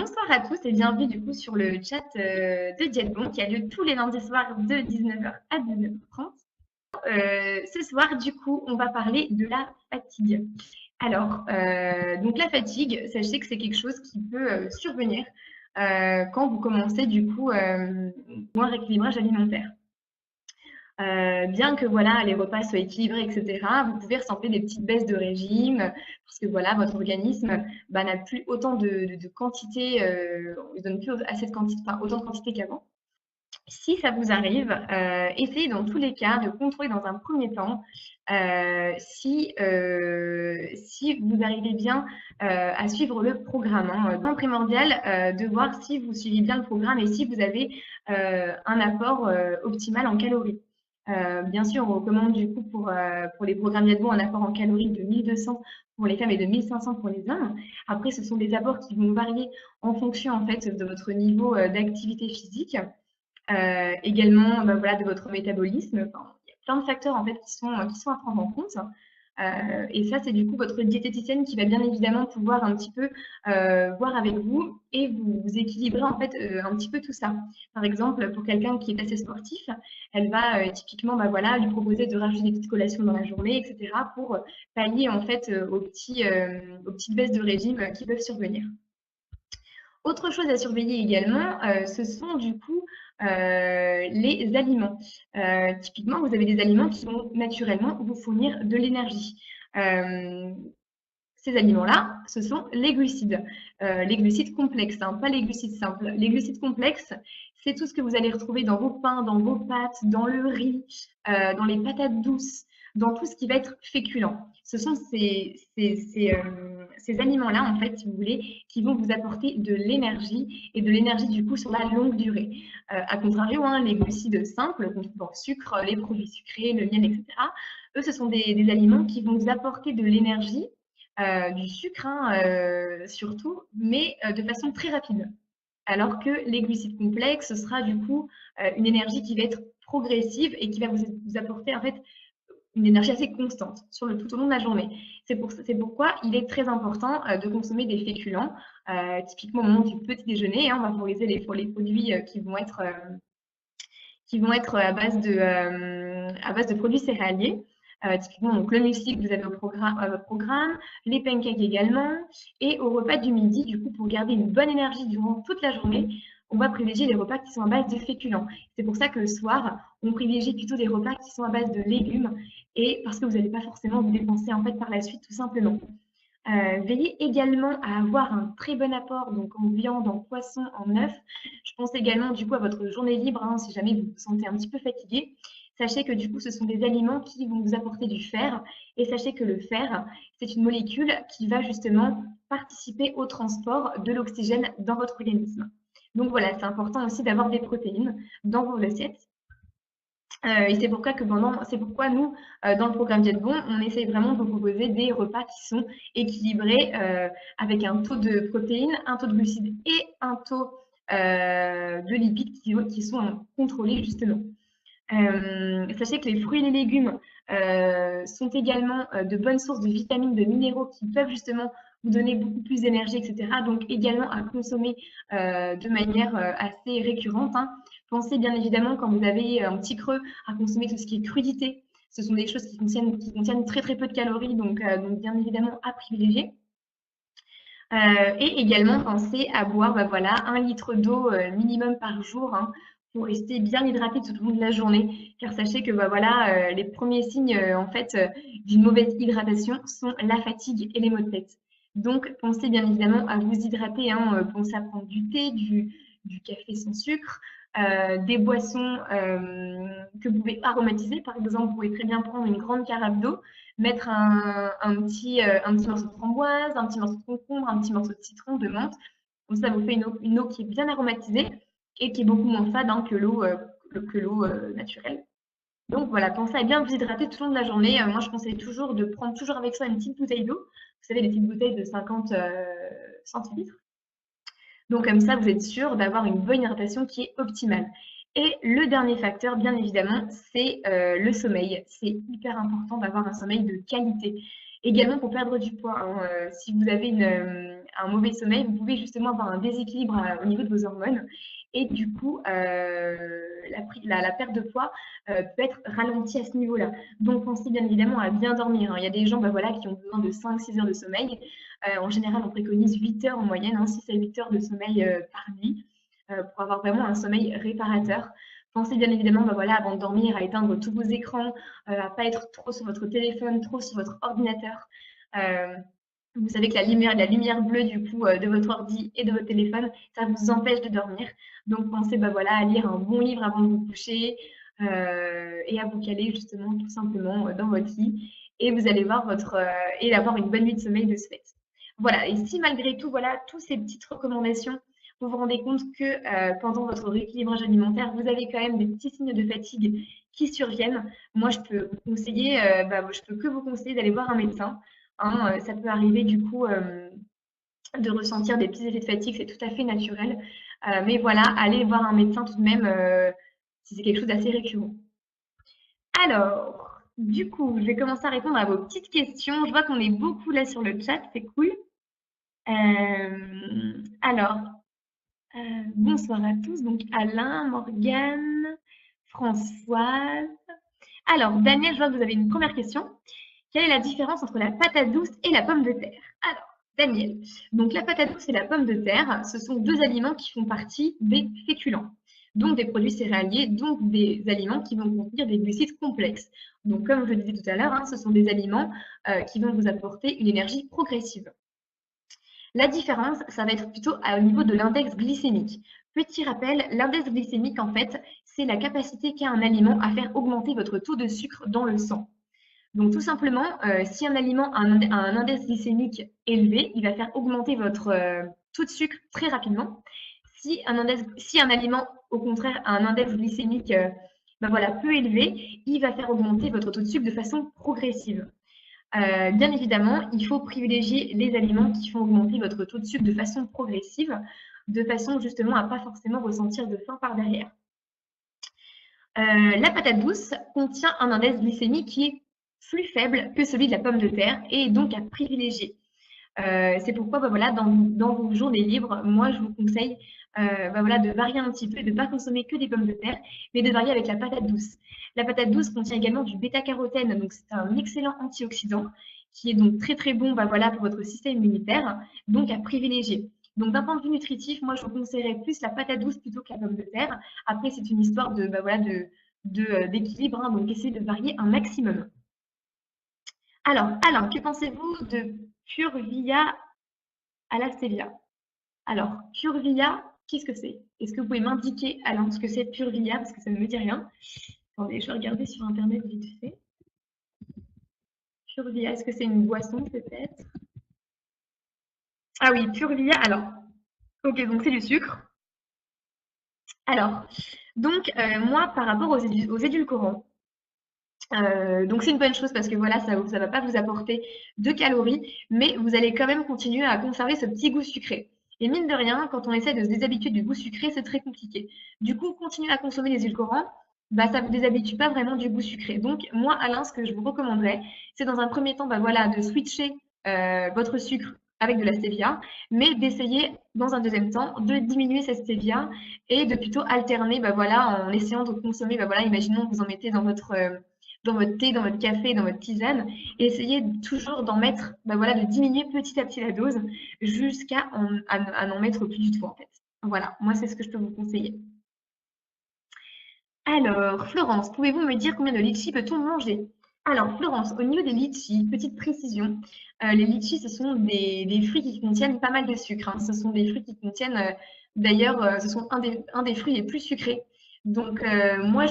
Bonsoir à tous et bienvenue du coup sur le chat de Dietbon qui a lieu tous les lundis soirs de 19h à 19h30. Ce soir, du coup, on va parler de la fatigue. Alors, donc la fatigue, sachez que c'est quelque chose qui peut survenir quand vous commencez du coup un rééquilibrage alimentaire. Bien que voilà, les repas soient équilibrés, etc., vous pouvez ressentir des petites baisses de régime parce que voilà, votre organisme n'a plus autant de quantité, il donne plus assez de quantité, enfin, autant de quantité qu'avant. Si ça vous arrive, essayez dans tous les cas de contrôler dans un premier temps si vous arrivez bien à suivre le programme. Hein. Donc, primordial de voir si vous suivez bien le programme et si vous avez un apport optimal en calories. Bien sûr, on recommande du coup pour les programmes Dietbon un apport en calories de 1200 pour les femmes et de 1500 pour les hommes. Après, ce sont des apports qui vont varier en fonction en fait de votre niveau d'activité physique. Également voilà, de votre métabolisme. Enfin, il y a plein de facteurs en fait, qui sont à prendre en compte. Et ça, c'est du coup votre diététicienne qui va bien évidemment pouvoir un petit peu voir avec vous et vous équilibrer en fait un petit peu tout ça. Par exemple, pour quelqu'un qui est assez sportif, elle va typiquement voilà, lui proposer de rajouter des petites collations dans la journée, etc. pour pallier en fait aux petites baisses de régime qui peuvent survenir. Autre chose à surveiller également, ce sont du coup les aliments. Typiquement, vous avez des aliments qui vont naturellement vous fournir de l'énergie. Ces aliments-là, ce sont les glucides complexes, hein, pas les glucides simples. Les glucides complexes, c'est tout ce que vous allez retrouver dans vos pains, dans vos pâtes, dans le riz, dans les patates douces, dans tout ce qui va être féculent. Ce sont ces aliments-là, en fait, si vous voulez, qui vont vous apporter de l'énergie et de l'énergie, du coup, sur la longue durée. A contrario, hein, les glucides simples, qu'on trouve dans le sucre, les produits sucrés, le miel, etc., eux, ce sont des aliments qui vont vous apporter de l'énergie, du sucre, hein, surtout, mais de façon très rapide. Alors que les glucides complexes, ce sera du coup une énergie qui va être progressive et qui va vous apporter en fait une énergie assez constante tout au long de la journée. C'est pourquoi il est très important de consommer des féculents, typiquement au moment du petit déjeuner. Hein, on va favoriser les produits qui vont être à base de produits céréaliers. Typiquement, donc, le muesli que vous avez au programme, les pancakes également. Et au repas du midi, du coup, pour garder une bonne énergie durant toute la journée, on va privilégier les repas qui sont à base de féculents. C'est pour ça que le soir, on privilégie plutôt des repas qui sont à base de légumes et parce que vous n'allez pas forcément vous dépenser en fait par la suite tout simplement. Veillez également à avoir un très bon apport donc en viande, en poisson, en œufs. Je pense également du coup à votre journée libre, hein, si jamais vous vous sentez un petit peu fatigué. Sachez que du coup, ce sont des aliments qui vont vous apporter du fer. Et sachez que le fer, c'est une molécule qui va justement participer au transport de l'oxygène dans votre organisme. Donc voilà, c'est important aussi d'avoir des protéines dans vos assiettes. Et c'est pourquoi nous, dans le programme Dietbon, on essaye vraiment de vous proposer des repas qui sont équilibrés avec un taux de protéines, un taux de glucides et un taux de lipides qui sont contrôlés justement. Sachez que les fruits et les légumes sont également de bonnes sources de vitamines, de minéraux qui peuvent justement vous donner beaucoup plus d'énergie, etc. Donc également à consommer de manière assez récurrente. Hein. Pensez bien évidemment quand vous avez un petit creux à consommer tout ce qui est crudité. Ce sont des choses qui contiennent très très peu de calories, donc bien évidemment à privilégier. Et également pensez à boire voilà, 1 litre d'eau minimum par jour, hein, pour rester bien hydraté tout au long de la journée. Car sachez que voilà, les premiers signes en fait, d'une mauvaise hydratation sont la fatigue et les maux de tête. Donc pensez bien évidemment à vous hydrater, hein, pensez à prendre du thé, du café sans sucre, des boissons que vous pouvez aromatiser. Par exemple, vous pouvez très bien prendre une grande carafe d'eau, mettre un petit morceau de framboise, un petit morceau de concombre, un petit morceau de citron, de menthe. Comme ça, vous fait une eau qui est bien aromatisée et qui est beaucoup moins fade, hein, que l'eau naturelle. Donc voilà, pensez à bien vous hydrater tout au long de la journée. Moi, je conseille toujours de prendre toujours avec soi une petite bouteille d'eau. Vous savez, les petites bouteilles de 50 centilitres. Donc comme ça, vous êtes sûr d'avoir une bonne hydratation qui est optimale. Et le dernier facteur, bien évidemment, c'est le sommeil. C'est hyper important d'avoir un sommeil de qualité. Également pour perdre du poids. Hein, si vous avez un mauvais sommeil, vous pouvez justement avoir un déséquilibre au niveau de vos hormones. Et du coup, la perte de poids peut être ralentie à ce niveau-là. Donc, pensez bien évidemment à bien dormir, hein. Il y a des gens voilà, qui ont besoin de 5-6 heures de sommeil. En général, on préconise 8 heures en moyenne, hein, 6 à 8 heures de sommeil par nuit pour avoir vraiment un sommeil réparateur. Pensez bien évidemment voilà, avant de dormir à éteindre tous vos écrans, à ne pas être trop sur votre téléphone, trop sur votre ordinateur. Vous savez que la lumière bleue du coup de votre ordi et de votre téléphone, ça vous empêche de dormir. Donc pensez voilà, à lire un bon livre avant de vous coucher et à vous caler justement tout simplement dans votre lit. Et vous allez voir et avoir une bonne nuit de sommeil de ce fait. Voilà, et si malgré tout, voilà, toutes ces petites recommandations, vous vous rendez compte que pendant votre rééquilibrage alimentaire, vous avez quand même des petits signes de fatigue qui surviennent, moi je peux vous conseiller, je peux que vous conseiller d'aller voir un médecin. Hein, ça peut arriver du coup de ressentir des petits effets de fatigue, c'est tout à fait naturel. Mais voilà, allez voir un médecin tout de même si c'est quelque chose d'assez récurrent. Alors, du coup, je vais commencer à répondre à vos petites questions. Je vois qu'on est beaucoup là sur le chat, c'est cool. Alors, bonsoir à tous. Donc, Alain, Morgane, Françoise. Alors, Daniel, je vois que vous avez une première question. Quelle est la différence entre la patate douce et la pomme de terre? Alors, Daniel, donc la patate douce et la pomme de terre, ce sont deux aliments qui font partie des féculents, donc des produits céréaliers, donc des aliments qui vont contenir des glucides complexes. Donc, comme je le disais tout à l'heure, hein, ce sont des aliments qui vont vous apporter une énergie progressive. La différence, ça va être plutôt au niveau de l'index glycémique. Petit rappel, l'index glycémique, en fait, c'est la capacité qu'a un aliment à faire augmenter votre taux de sucre dans le sang. Donc, tout simplement, si un aliment a un index glycémique élevé, il va faire augmenter votre taux de sucre très rapidement. Si un aliment, au contraire, a un index glycémique peu élevé, il va faire augmenter votre taux de sucre de façon progressive. Bien évidemment, il faut privilégier les aliments qui font augmenter votre taux de sucre de façon progressive, de façon justement à ne pas forcément ressentir de faim par derrière. La patate douce contient un index glycémique qui est plus faible que celui de la pomme de terre et donc à privilégier. C'est pourquoi dans vos journées libres, moi je vous conseille de varier un petit peu, de ne pas consommer que des pommes de terre, mais de varier avec la patate douce. La patate douce contient également du bêta-carotène, donc c'est un excellent antioxydant qui est donc très très bon pour votre système immunitaire, donc à privilégier. Donc d'un point de vue nutritif, moi je vous conseillerais plus la patate douce plutôt que la pomme de terre. Après c'est une histoire d'équilibre, hein, donc essayez de varier un maximum. Alors, que pensez-vous de Purvia à la stevia? Alors, Purvia, qu'est-ce que c'est? Est-ce que vous pouvez m'indiquer, Alain, ce que c'est Purvia? Parce que ça ne me dit rien. Attendez, je vais regarder sur Internet vite fait. Purvia, est-ce que c'est une boisson peut-être? Ah oui, Purvia, alors. Ok, donc c'est du sucre. Alors, donc moi, par rapport aux édulcorants, donc c'est une bonne chose parce que voilà, ça ne va pas vous apporter de calories, mais vous allez quand même continuer à conserver ce petit goût sucré. Et mine de rien, quand on essaie de se déshabituer du goût sucré, c'est très compliqué. Du coup, continuer à consommer les édulcorants, ça ne vous déshabitue pas vraiment du goût sucré. Donc moi, Alain, ce que je vous recommanderais, c'est dans un premier temps de switcher votre sucre avec de la stevia, mais d'essayer dans un deuxième temps de diminuer cette stevia et de plutôt alterner en essayant de consommer, imaginons que vous en mettez dans votre thé, dans votre café, dans votre tisane, et essayez toujours d'en mettre, de diminuer petit à petit la dose jusqu'à n'en mettre plus du tout en fait. Voilà, moi c'est ce que je peux vous conseiller. Alors, Florence, pouvez-vous me dire combien de litchis peut-on manger? Alors, Florence, au niveau des litchis, petite précision, les litchis, ce sont des fruits qui contiennent pas mal de sucre, hein. Ce sont des fruits qui contiennent, d'ailleurs, ce sont un des fruits les plus sucrés. Donc, moi,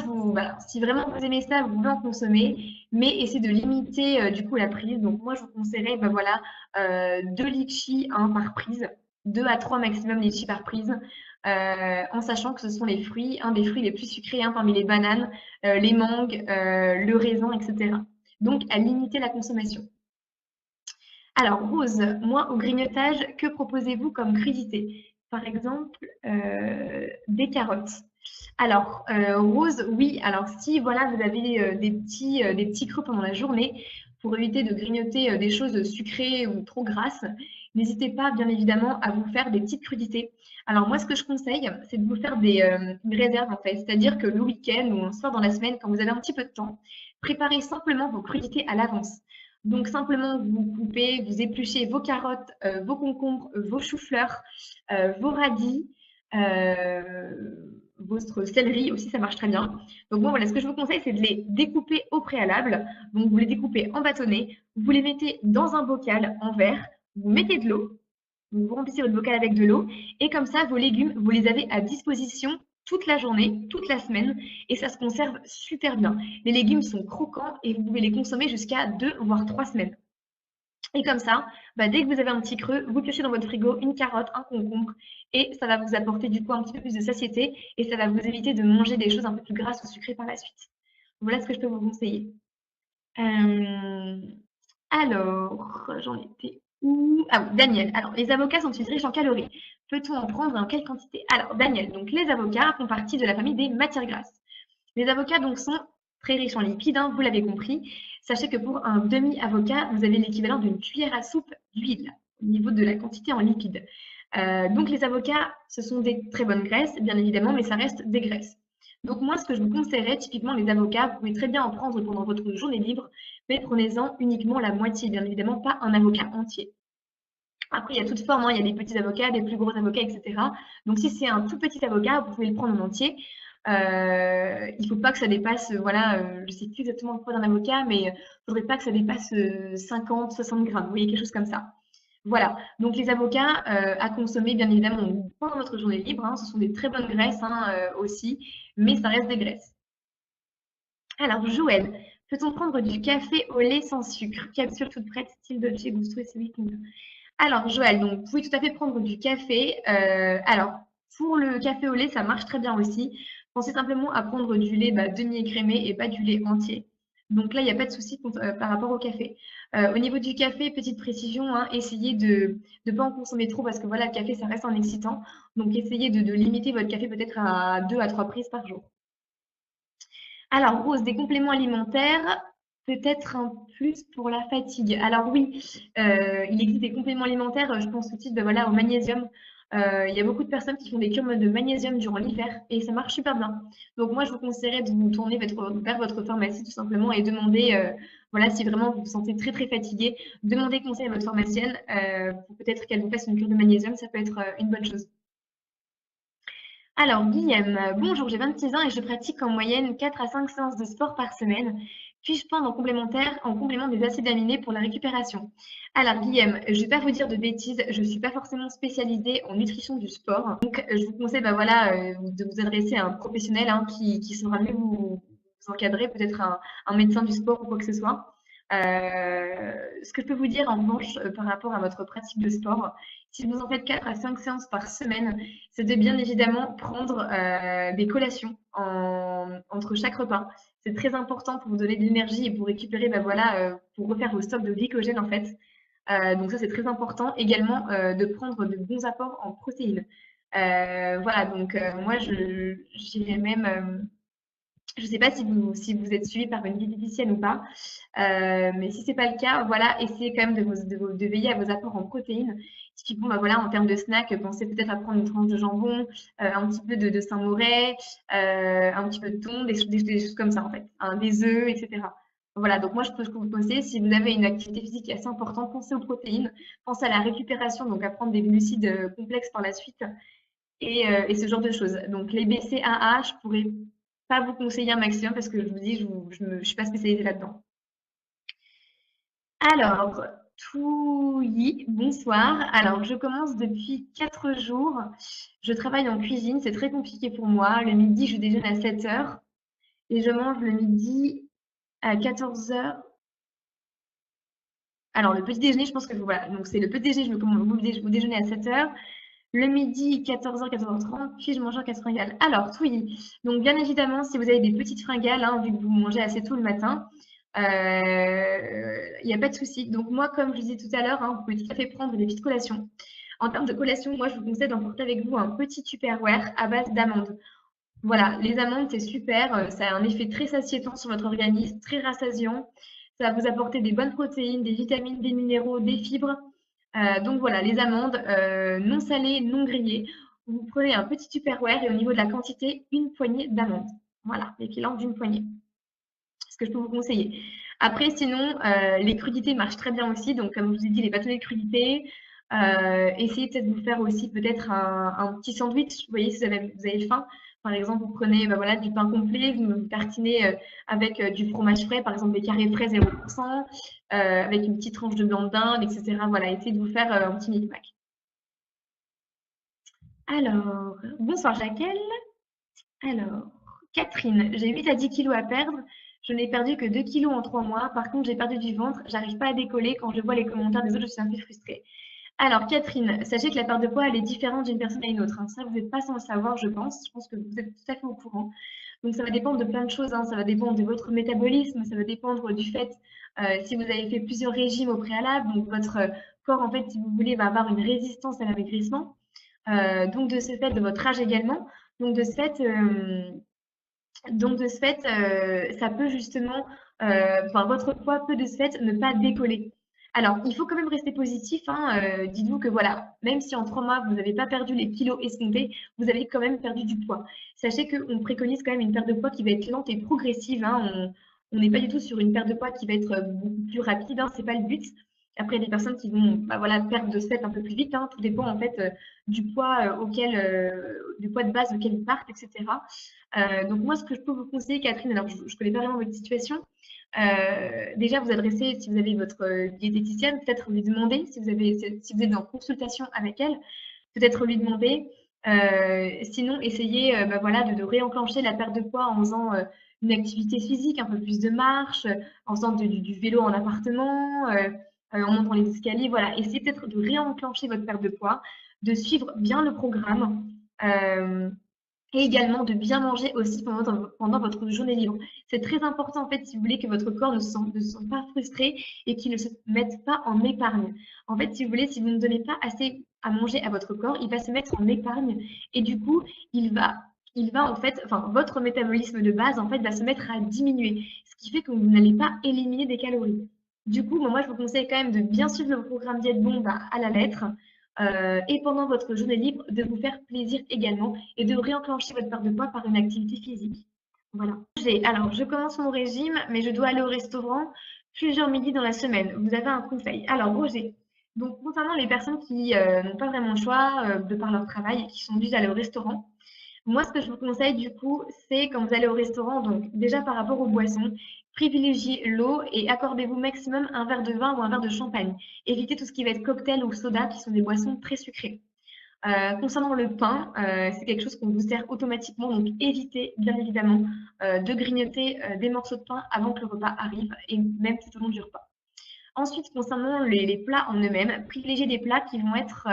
si vraiment vous aimez ça, vous pouvez en consommer, mais essayez de limiter du coup la prise. Donc, moi, je vous conseillerais 2 litchis par prise, 2 à 3 maximum litchis par prise, en sachant que ce sont un des fruits les plus sucrés parmi les bananes, les mangues, le raisin, etc. Donc, à limiter la consommation. Alors, Rose, moi, au grignotage, que proposez-vous comme crudité? Par exemple, des carottes. Alors, Rose, oui. Alors, si vous avez des petits creux pendant la journée, pour éviter de grignoter des choses sucrées ou trop grasses, n'hésitez pas, bien évidemment, à vous faire des petites crudités. Alors moi, ce que je conseille, c'est de vous faire une réserve, en fait. C'est-à-dire que le week-end ou un soir dans la semaine, quand vous avez un petit peu de temps, préparez simplement vos crudités à l'avance. Donc simplement, vous coupez, vous épluchez vos carottes, vos concombres, vos choux-fleurs, vos radis, votre céleri aussi, ça marche très bien. Donc moi, voilà, ce que je vous conseille, c'est de les découper au préalable. Donc vous les découpez en bâtonnets, vous les mettez dans un bocal en verre, vous mettez de l'eau, vous remplissez votre bocal avec de l'eau, et comme ça, vos légumes, vous les avez à disposition toute la journée, toute la semaine, et ça se conserve super bien. Les légumes sont croquants et vous pouvez les consommer jusqu'à 2 voire 3 semaines. Et comme ça, bah, dès que vous avez un petit creux, vous piochez dans votre frigo une carotte, un concombre, et ça va vous apporter du coup un petit peu plus de satiété, et ça va vous éviter de manger des choses un peu plus grasses ou sucrées par la suite. Voilà ce que je peux vous conseiller. Euh, alors, j'en étais où? Ah oui, Daniel. Alors, les avocats sont-ils riches en calories? Peut-on en prendre et en quelle quantité? Alors, Daniel, donc les avocats font partie de la famille des matières grasses. Les avocats donc sont très riches en lipides, hein, vous l'avez compris. Sachez que pour un demi-avocat, vous avez l'équivalent d'une cuillère à soupe d'huile au niveau de la quantité en lipides. Donc les avocats, ce sont des très bonnes graisses, bien évidemment, mais ça reste des graisses. Donc moi, ce que je vous conseillerais, typiquement les avocats, vous pouvez très bien en prendre pendant votre journée libre, mais prenez-en uniquement la moitié, bien évidemment, pas un avocat entier. Après, il y a toutes formes, hein, il y a des petits avocats, des plus gros avocats, etc. Donc si c'est un tout petit avocat, vous pouvez le prendre en entier. Il ne faut pas que ça dépasse, voilà, je ne sais plus exactement le poids d'un avocat, mais il ne faudrait pas que ça dépasse 50, 60 grammes, vous voyez, quelque chose comme ça. Voilà, donc les avocats à consommer, bien évidemment, pendant votre journée libre, hein, ce sont des très bonnes graisses hein, aussi, mais ça reste des graisses. Alors, Joël, peut-on prendre du café au lait sans sucre? Capsule toute prête, style Dolce Gusto et celui qui me... Alors, Joël, donc, vous pouvez tout à fait prendre du café. Alors, pour le café au lait, ça marche très bien aussi. Pensez simplement à prendre du lait demi-écrémé et pas du lait entier. Donc là, il n'y a pas de souci par rapport au café. Au niveau du café, petite précision, hein, essayez de ne pas en consommer trop parce que voilà, le café, ça reste un excitant. Donc, essayez de limiter votre café peut-être à 2 à 3 prises par jour. Alors, Rose, des compléments alimentaires, peut-être un plus pour la fatigue. Alors oui, il existe des compléments alimentaires, je pense aussi voilà, au magnésium. Il y a beaucoup de personnes qui font des cures de magnésium durant l'hiver et ça marche super bien. Donc moi, je vous conseillerais de vous tourner vers votre pharmacie tout simplement et demander, voilà, si vraiment vous vous sentez très très fatigué, demandez conseil à votre pharmacienne pour peut-être qu'elle vous fasse une cure de magnésium, ça peut être une bonne chose. Alors, Guillaume, bonjour, j'ai 26 ans et je pratique en moyenne 4 à 5 séances de sport par semaine. Puis-je prendre en complément des acides aminés pour la récupération? Alors, Guillaume, je ne vais pas vous dire de bêtises, je ne suis pas forcément spécialisée en nutrition du sport. Donc, je vous conseille voilà, de vous adresser à un professionnel hein, qui saura mieux vous encadrer, peut-être un médecin du sport ou quoi que ce soit. Ce que je peux vous dire en revanche par rapport à votre pratique de sport, si vous en faites 4 à 5 séances par semaine, c'est de bien évidemment prendre des collations entre chaque repas. C'est très important pour vous donner de l'énergie et pour récupérer, voilà, pour refaire vos stocks de glycogène en fait. Donc ça c'est très important. Également de prendre de bons apports en protéines. Voilà, donc moi je j'irais même je ne sais pas si vous êtes suivi par une diététicienne ou pas, mais si ce n'est pas le cas, voilà, essayez quand même de veiller à vos apports en protéines. Typiquement, voilà, en termes de snack, pensez peut-être à prendre une tranche de jambon, un petit peu de Saint-Moré, un petit peu de thon, des choses comme ça en fait, hein, des œufs, etc. Voilà, donc moi je peux vous conseiller, si vous avez une activité physique assez importante, pensez aux protéines, pensez à la récupération, donc à prendre des glucides complexes par la suite et ce genre de choses. Donc les BCAA, je pourrais pas vous conseiller un maximum parce que je vous dis, je ne suis pas spécialisée là-dedans. Alors, Touyi, bonsoir. Alors, je commence depuis 4 jours. Je travaille en cuisine, c'est très compliqué pour moi. Le midi, je déjeune à 7 heures et je mange le midi à 14 heures. Alors, le petit déjeuner, je pense que voilà, donc c'est le petit déjeuner, vous déjeunez à 7 heures. Le midi, 14 h, 14 h 30, puis je mange en 4 fringales. Alors, oui, donc bien évidemment, si vous avez des petites fringales, hein, vu que vous mangez assez tôt le matin, il n'y a pas de souci. Donc moi, comme je disais tout à l'heure, hein, vous pouvez tout à fait prendre des petites collations. En termes de collation, moi, je vous conseille d'emporter avec vous un petit Tupperware à base d'amandes. Voilà, les amandes, c'est super. Ça a un effet très satiétant sur votre organisme, très rassasiant. Ça va vous apporter des bonnes protéines, des vitamines, des minéraux, des fibres. Donc voilà, les amandes non salées, non grillées. Vous prenez un petit Tupperware et au niveau de la quantité, une poignée d'amandes. Voilà, l'équivalent d'une poignée. C'est ce que je peux vous conseiller. Après, sinon, les crudités marchent très bien aussi. Donc, comme je vous ai dit, les bâtonnets de crudités. Essayez peut-être de vous faire aussi peut-être un petit sandwich. Vous voyez, si vous avez faim. Par exemple, vous prenez voilà, du pain complet, vous tartinez avec du fromage frais, par exemple des carrés frais 0%, avec une petite tranche de blanc de dinde, etc. Voilà, essayez de vous faire un petit mix-mac. Alors, bonsoir Jaquel. Alors, Catherine, j'ai 8 à 10 kilos à perdre. Je n'ai perdu que 2 kilos en 3 mois. Par contre, j'ai perdu du ventre. J'arrive pas à décoller. Quand je vois les commentaires des autres, je suis un peu frustrée. Alors, Catherine, sachez que la perte de poids, elle est différente d'une personne à une autre, hein. Ça, vous n'êtes pas sans le savoir, je pense. Je pense que vous êtes tout à fait au courant. Donc, ça va dépendre de plein de choses, hein. Ça va dépendre de votre métabolisme, ça va dépendre du fait si vous avez fait plusieurs régimes au préalable. Donc, votre corps, en fait, si vous voulez, va avoir une résistance à l'amaigrissement. Donc, de ce fait, de votre âge également. Donc, de ce fait, ça peut justement, enfin, votre poids peut de ce fait ne pas décoller. Alors, il faut quand même rester positif, hein. Dites-vous que voilà, même si en 3 mois, vous n'avez pas perdu les kilos escomptés, vous avez quand même perdu du poids. Sachez qu'on préconise quand même une perte de poids qui va être lente et progressive, hein. On n'est pas du tout sur une perte de poids qui va être beaucoup plus rapide, hein. C'est pas le but. Après, il y a des personnes qui vont bah, voilà, perdre de ce fait un peu plus vite, hein. Tout dépend en fait du poids du poids de base auquel ils partent, etc. Donc moi, ce que je peux vous conseiller, Catherine, alors je ne connais pas vraiment votre situation, déjà vous adresser, si vous avez votre diététicienne, peut-être lui demander, si vous êtes en consultation avec elle, peut-être lui demander. Sinon, essayez bah, voilà, de réenclencher la perte de poids en faisant une activité physique, un peu plus de marche, en faisant du vélo en appartement, en montant les escaliers. Voilà, essayez peut-être de réenclencher votre perte de poids, de suivre bien le programme. Et également de bien manger aussi pendant votre journée libre. C'est très important en fait si vous voulez que votre corps ne se sente pas frustré et qu'il ne se mette pas en épargne. En fait, si vous voulez, si vous ne donnez pas assez à manger à votre corps, il va se mettre en épargne et du coup, il va en fait, enfin, votre métabolisme de base en fait va se mettre à diminuer, ce qui fait que vous n'allez pas éliminer des calories. Du coup, moi, je vous conseille quand même de bien suivre le programme Diète Bombe à la lettre. Et pendant votre journée libre, de vous faire plaisir également et de réenclencher votre perte de poids par une activité physique. Voilà. Alors, je commence mon régime, mais je dois aller au restaurant plusieurs midis dans la semaine. Vous avez un conseil? Alors, Roger, donc concernant les personnes qui n'ont pas vraiment le choix de par leur travail et qui sont obligées d'aller au restaurant, moi, ce que je vous conseille, du coup, c'est quand vous allez au restaurant, donc déjà par rapport aux boissons, privilégiez l'eau et accordez-vous maximum un verre de vin ou un verre de champagne. Évitez tout ce qui va être cocktail ou soda, qui sont des boissons très sucrées. Concernant le pain, c'est quelque chose qu'on vous sert automatiquement, donc évitez bien évidemment de grignoter des morceaux de pain avant que le repas arrive et même tout au long du repas. Ensuite, concernant les plats en eux-mêmes, privilégiez des plats qui vont être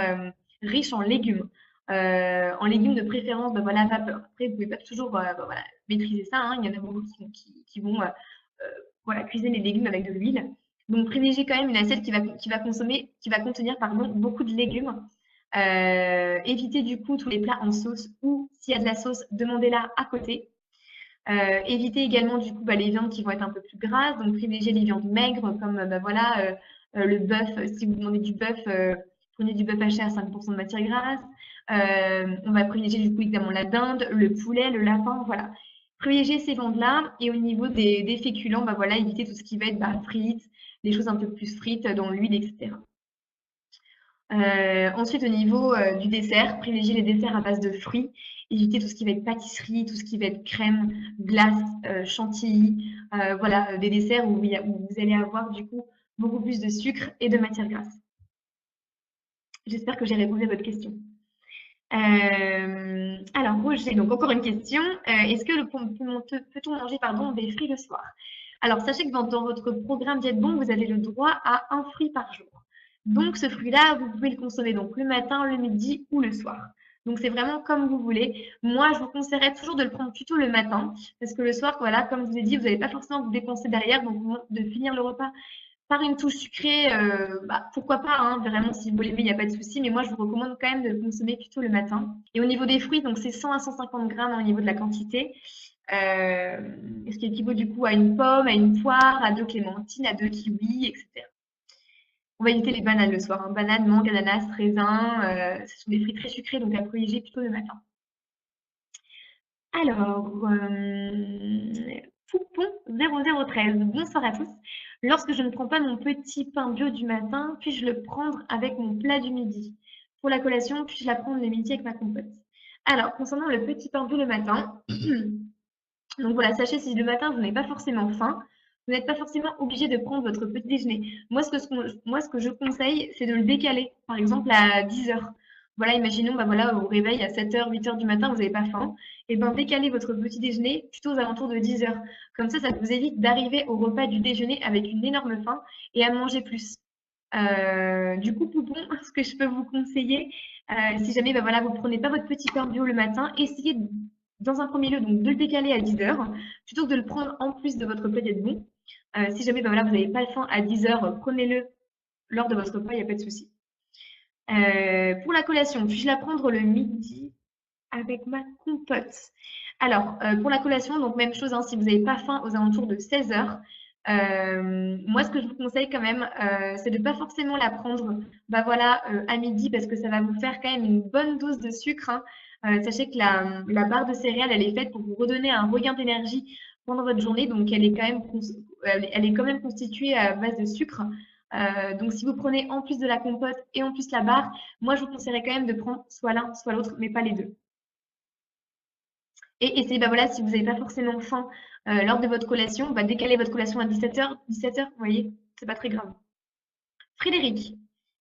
riches en légumes. En légumes de préférence, bah, voilà, vapeur. Après, vous ne pouvez pas toujours bah, voilà, maîtriser ça, hein. Il y en a beaucoup qui vont voilà, cuisiner les légumes avec de l'huile. Donc, privilégiez quand même une assiette qui va contenir pardon, beaucoup de légumes. Évitez du coup tous les plats en sauce ou s'il y a de la sauce, demandez-la à côté. Évitez également du coup bah, les viandes qui vont être un peu plus grasses, donc privilégiez les viandes maigres comme bah, voilà, le bœuf. Si vous demandez du bœuf, prenez du bœuf haché à 5% de matière grasse. On va privilégier du coup évidemment la dinde, le poulet, le lapin, voilà. Privilégiez ces viandes-là et au niveau des féculents, bah, voilà, évitez tout ce qui va être bah, frites, les choses un peu plus frites dans l'huile, etc. Ensuite, au niveau du dessert, privilégiez les desserts à base de fruits. Évitez tout ce qui va être pâtisserie, tout ce qui va être crème, glace, chantilly. Voilà, des desserts où vous allez avoir du coup beaucoup plus de sucre et de matière grasse. J'espère que j'ai répondu à votre question. Alors, Roger, donc encore une question. Est-ce que peut-on manger des fruits le soir? Alors, sachez que dans votre programme Diète Bon, vous avez le droit à un fruit par jour. Donc, ce fruit-là, vous pouvez le consommer donc le matin, le midi ou le soir. Donc, c'est vraiment comme vous voulez. Moi, je vous conseillerais toujours de le prendre plutôt le matin, parce que le soir, voilà, comme je vous ai dit, vous n'allez pas forcément vous dépenser derrière, donc de finir le repas par une touche sucrée, bah, pourquoi pas, hein, vraiment, si vous voulez, il n'y a pas de souci, mais moi, je vous recommande quand même de le consommer plutôt le matin. Et au niveau des fruits, donc c'est 100 à 150 grammes au niveau de la quantité, ce qui équivaut du coup à une pomme, à une poire, à 2 clémentines, à 2 kiwis, etc. On va éviter les bananes le soir, hein. Bananes, mangue, ananas, raisin, ce sont des fruits très sucrés, donc à privilégier plutôt le matin. Alors, Poupon0013, bonsoir à tous. Lorsque je ne prends pas mon petit pain bio du matin, puis-je le prendre avec mon plat du midi? Pour la collation, puis-je la prendre le midi avec ma compote? Alors, concernant le petit pain bio le matin, donc voilà, sachez si le matin vous n'avez pas forcément faim, vous n'êtes pas forcément obligé de prendre votre petit déjeuner. Moi, ce que je conseille, c'est de le décaler, par exemple à 10 heures. Voilà, imaginons, bah voilà, au réveil à 7 heures, 8 heures du matin, vous n'avez pas faim. Et ben décalez votre petit déjeuner plutôt aux alentours de 10 heures. Comme ça vous évite d'arriver au repas du déjeuner avec une énorme faim et à manger plus. Du coup, Poupon, ce que je peux vous conseiller, si jamais bah voilà, vous ne prenez pas votre petit pain bio le matin, essayez dans un premier lieu donc, de le décaler à 10 heures, plutôt que de le prendre en plus de votre plat d'être bon. Si jamais bah voilà, vous n'avez pas faim à 10 heures, prenez-le lors de votre repas, il n'y a pas de souci. Pour la collation, puis-je la prendre le midi avec ma compote? Alors, pour la collation, donc même chose, hein, si vous n'avez pas faim aux alentours de 16 heures, moi, ce que je vous conseille quand même, c'est de ne pas forcément la prendre bah voilà, à midi parce que ça va vous faire quand même une bonne dose de sucre, hein. Sachez que la barre de céréales, elle est faite pour vous redonner un regain d'énergie pendant votre journée, donc elle est quand même constituée à base de sucre. Donc si vous prenez en plus de la compote et en plus la barre, moi je vous conseillerais quand même de prendre soit l'un, soit l'autre, mais pas les deux. Et essayez, bah voilà, si vous n'avez pas forcément faim lors de votre collation, bah décalez votre collation à 17 heures. 17 heures, vous voyez, c'est pas très grave. Frédéric,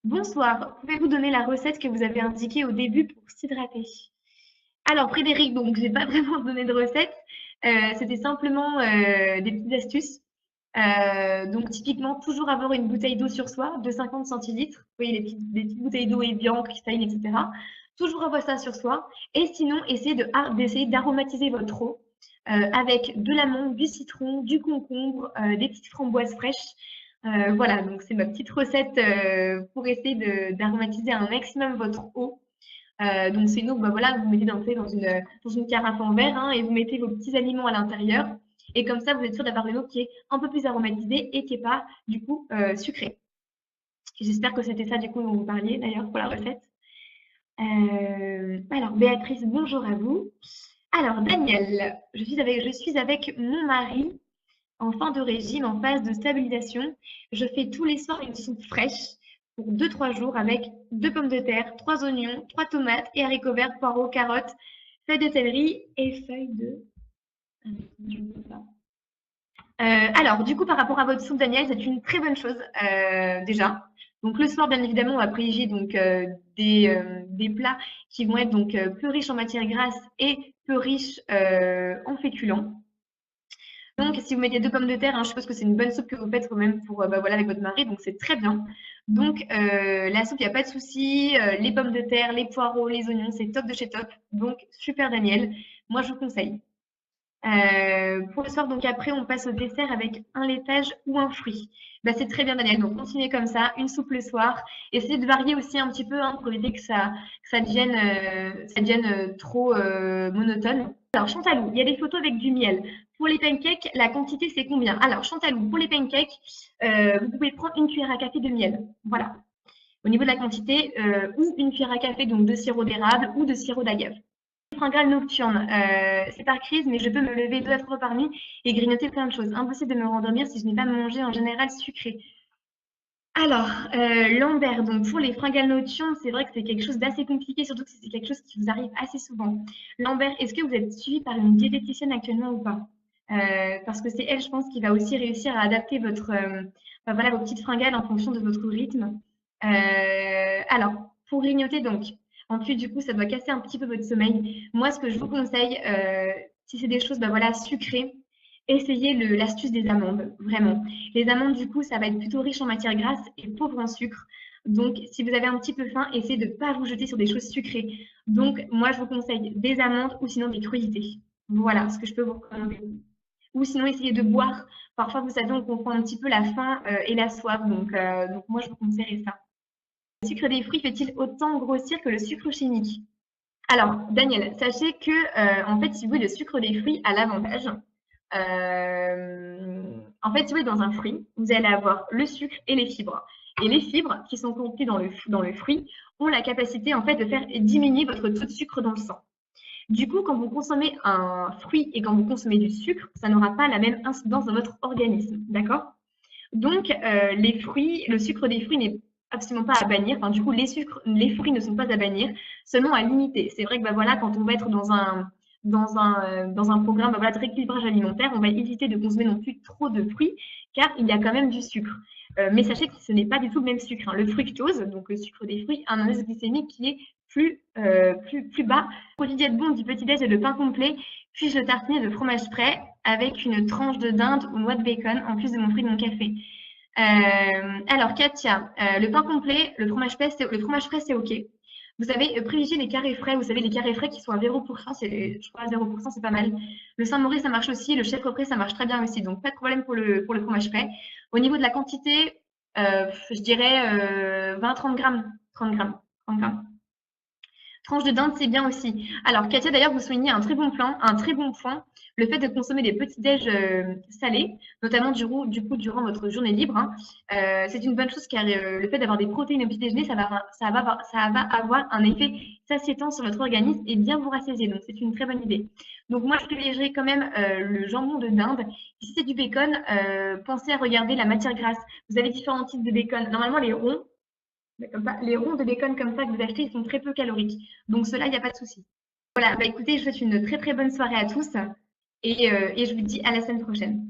bonsoir. Pouvez-vous donner la recette que vous avez indiquée au début pour s'hydrater? Alors, Frédéric, donc je n'ai pas vraiment donné de recette. C'était simplement des petites astuces. Donc, typiquement, toujours avoir une bouteille d'eau sur soi de 50 centilitres. Vous voyez, les petites bouteilles d'eau Evian, cristalline, etc. Toujours avoir ça sur soi. Et sinon, d'essayer d'aromatiser votre eau avec de l'amande, du citron, du concombre, des petites framboises fraîches. Voilà, donc c'est ma petite recette pour essayer d'aromatiser un maximum votre eau. Donc c'est une eau que bah, voilà, vous mettez dans une carafe en verre, hein, et vous mettez vos petits aliments à l'intérieur. Et comme ça, vous êtes sûr d'avoir une eau qui est un peu plus aromatisée et qui n'est pas du coup sucrée. J'espère que c'était ça du coup dont vous parliez d'ailleurs pour la recette. Alors Béatrice, bonjour à vous. Alors Daniel, je suis avec mon mari en fin de régime, en phase de stabilisation. Je fais tous les soirs une soupe fraîche pour 2-3 jours avec 2 pommes de terre, 3 oignons, 3 tomates et haricots verts, poireaux, carottes, feuilles de céleri et feuilles de... alors, du coup, par rapport à votre soupe, Daniel, c'est une très bonne chose déjà. Donc, le soir, bien évidemment, on va privilégier donc, des plats qui vont être donc, peu riches en matières grasses et peu riches en féculents. Donc, si vous mettez 2 pommes de terre, hein, je suppose que c'est une bonne soupe que vous faites quand même pour, bah, voilà, avec votre mari, donc c'est très bien. Donc, la soupe, il n'y a pas de souci. Les pommes de terre, les poireaux, les oignons, c'est top de chez top. Donc, super Daniel. Moi, je vous conseille. Pour le soir, donc après, on passe au dessert avec un laitage ou un fruit. Bah, c'est très bien, Daniel. Donc, continuez comme ça, une soupe le soir. Essayez de varier aussi un petit peu hein, pour éviter que ça devienne trop monotone. Alors, Chantalou, il y a des photos avec du miel. Pour les pancakes, la quantité, c'est combien? Alors, Chantalou, pour les pancakes, vous pouvez prendre une cuillère à café de miel. Voilà. Au niveau de la quantité, ou une cuillère à café donc de sirop d'érable ou de sirop d'agave. Fringale nocturne, c'est par crise, mais je peux me lever 2 à 3 fois par nuit et grignoter plein de choses. Impossible de me rendormir si je n'ai pas mangé en général sucré. Alors, Lambert, donc pour les fringales nocturnes, c'est vrai que c'est quelque chose d'assez compliqué, surtout que c'est quelque chose qui vous arrive assez souvent. Lambert, est-ce que vous êtes suivi par une diététicienne actuellement ou pas? Parce que c'est elle, je pense, qui va aussi réussir à adapter voilà, vos petites fringales en fonction de votre rythme. Alors, pour grignoter, donc, ensuite, du coup, ça doit casser un petit peu votre sommeil. Moi, ce que je vous conseille, si c'est des choses bah, voilà, sucrées, essayez l'astuce des amandes, vraiment. Les amandes, du coup, ça va être plutôt riche en matières grasses et pauvre en sucre. Donc, si vous avez un petit peu faim, essayez de ne pas vous jeter sur des choses sucrées. Donc, moi, je vous conseille des amandes ou sinon des crudités. Voilà ce que je peux vous recommander. Ou sinon, essayez de boire. Parfois, vous savez, on confond un petit peu la faim et la soif. Donc moi, je vous conseillerais ça. Le sucre des fruits fait-il autant grossir que le sucre chimique? Alors, Daniel, sachez que, en fait, si vous voulez, le sucre des fruits a l'avantage. En fait, si vous voulez, dans un fruit, vous allez avoir le sucre et les fibres. Et les fibres qui sont contenues dans le fruit ont la capacité en fait de faire diminuer votre taux de sucre dans le sang. Du coup, quand vous consommez un fruit et quand vous consommez du sucre, ça n'aura pas la même incidence dans votre organisme, d'accord? Donc, les fruits, le sucre des fruits n'est absolument pas à bannir. Enfin, du coup, les fruits ne sont pas à bannir, seulement à limiter. C'est vrai que bah, voilà, quand on va être dans un programme bah, voilà, de rééquilibrage alimentaire, on va éviter de consommer non plus trop de fruits, car il y a quand même du sucre. Mais sachez que ce n'est pas du tout le même sucre, hein. Le fructose, donc le sucre des fruits, a un indice glycémique qui est plus bas. Produit diète bon du petit-déj et le pain complet, puis-je le tartiner de fromage frais avec une tranche de dinde ou noix de bacon en plus de mon fruit et de mon café. Alors, Katia, le pain complet, le fromage frais, c'est OK. Vous savez, privilégier les carrés frais. Vous savez, les carrés frais qui sont à 0%, je crois à 0%, c'est pas mal. Le Saint-Maurice, ça marche aussi. Le chèvre frais, ça marche très bien aussi. Donc, pas de problème pour le fromage frais. Au niveau de la quantité, je dirais 20-30 grammes. 30 grammes. 30 grammes. Tranche de dinde, c'est bien aussi. Alors, Katia, d'ailleurs, vous soulignez un très bon point, le fait de consommer des petits déj salés, notamment du coup, durant votre journée libre, hein. C'est une bonne chose car le fait d'avoir des protéines au petit déjeuner, ça va avoir un effet satiétant sur votre organisme et bien vous rassasier. Donc, c'est une très bonne idée. Donc, moi, je privilégierais quand même le jambon de dinde. Et si c'est du bacon, pensez à regarder la matière grasse. Vous avez différents types de bacon. Normalement, les ronds, comme ça, les ronds de bacon comme ça que vous achetez, ils sont très peu caloriques. Donc cela, il n'y a pas de souci. Voilà, bah écoutez, je vous souhaite une très très bonne soirée à tous et je vous dis à la semaine prochaine.